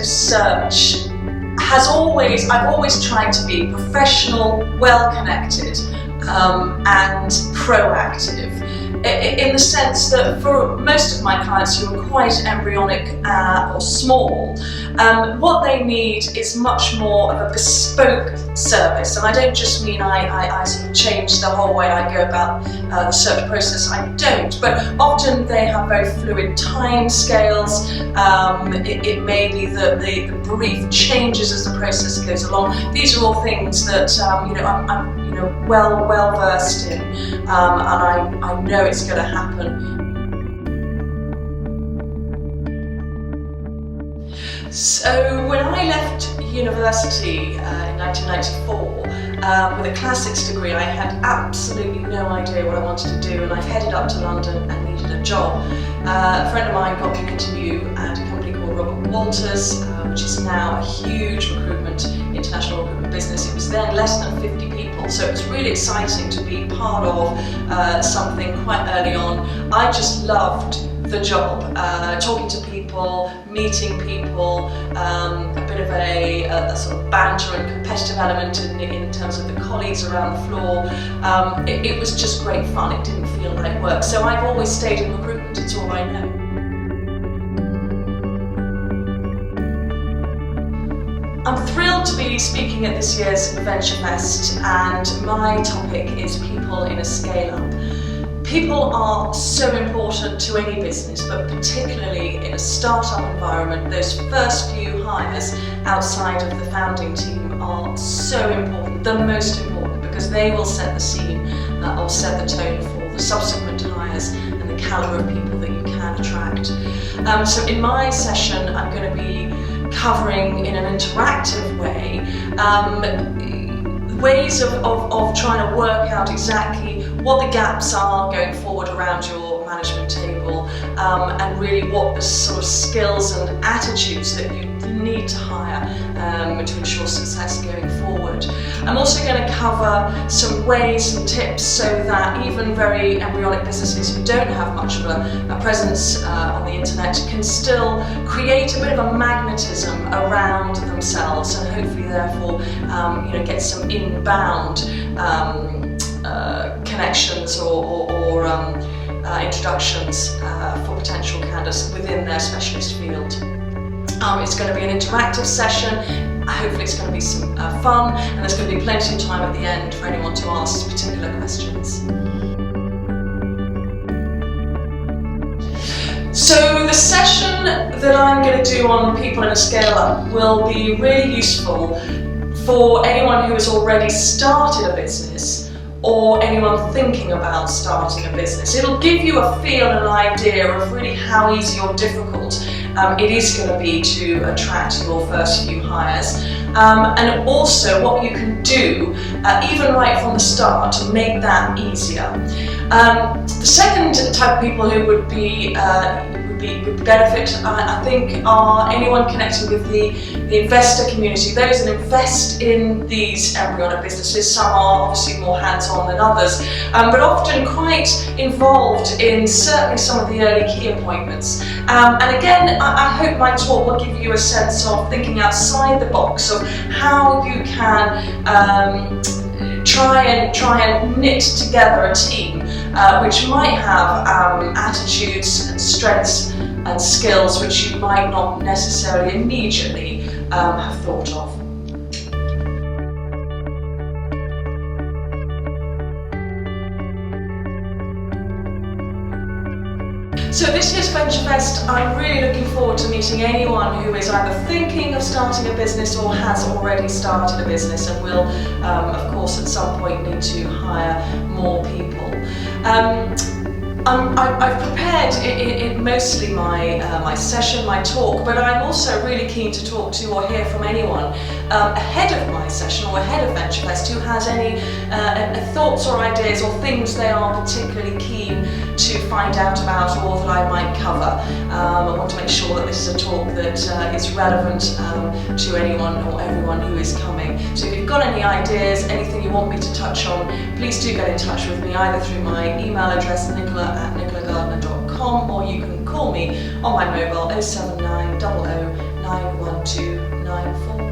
executive search I've always tried to be professional, well-connected, and proactive. In the sense that for most of my clients who are quite embryonic or small, what they need is much more of a bespoke service. And I don't just mean I sort of change the whole way I go about the search process, I don't. But often they have very fluid time scales. It may be that the brief changes as the process goes along. These are all things that I'm well versed in, and I know it's going to happen. So when I left university in 1994 with a classics degree, I had absolutely no idea what I wanted to do, and I headed up to London and needed a job. A friend of mine got me an interview at a company called Robert Walters, which is now a huge international recruitment business. It was then less than 50 people, so it was really exciting to be part of something quite early on. I just loved the job, talking to people, meeting people, a bit of a sort of banter and competitive element in terms of the colleagues around the floor. It was just great fun. It didn't feel like work. So I've always stayed in recruitment. It's all I know. I'm thrilled to be speaking at this year's Venturefest, and my topic is people in a scale-up. People are so important to any business, but particularly in a startup environment, those first few hires outside of the founding team are so important, the most important, because they will set the scene or set the tone for the subsequent hires and the calibre of people that you can attract. So in my session, I'm going to be covering in an interactive way ways of trying to work out exactly what the gaps are going forward around your management table, and really what the sort of skills and attitudes that you need to hire to ensure success going forward. I'm also going to cover some ways and tips so that even very embryonic businesses who don't have much of a presence on the internet can still create a bit of a magnetism around themselves, and hopefully therefore get some inbound connections or introductions for potential candidates within their specialist field. It's going to be an interactive session. Hopefully it's going to be some fun, and there's going to be plenty of time at the end for anyone to ask particular questions. So the session that I'm going to do on people in a scale-up will be really useful for anyone who has already started a business or anyone thinking about starting a business. It'll give you a feel and an idea of really how easy or difficult it is going to be to attract your first few hires, and also what you can do, even right from the start, to make that easier. The second type of people who would benefit, I think, are anyone connected with the investor community, those that invest in these embryonic businesses. Some are obviously more hands-on than others, but often quite involved in certainly some of the early key appointments. And again, I hope my talk will give you a sense of thinking outside the box of how you can try and knit together a team which might have attitudes and strengths and skills which you might not necessarily immediately have thought of. So this year's Venturefest, I'm really looking forward to meeting anyone who is either thinking of starting a business or has already started a business and will, of course, at some point need to hire more people. I've prepared mostly my session, my talk, but I'm also really keen to talk to or hear from anyone ahead of my session or ahead of Venturefest who has any thoughts or ideas or things they are particularly keen to find out about or that I might cover. I want to make sure that this is a talk that is relevant to anyone or everyone who is coming. So if you've got any ideas, anything you want me to touch on, please do get in touch with me either through my email address, nicola@nicola nicolagardiner.com, or you can call me on my mobile 079 00 912 944.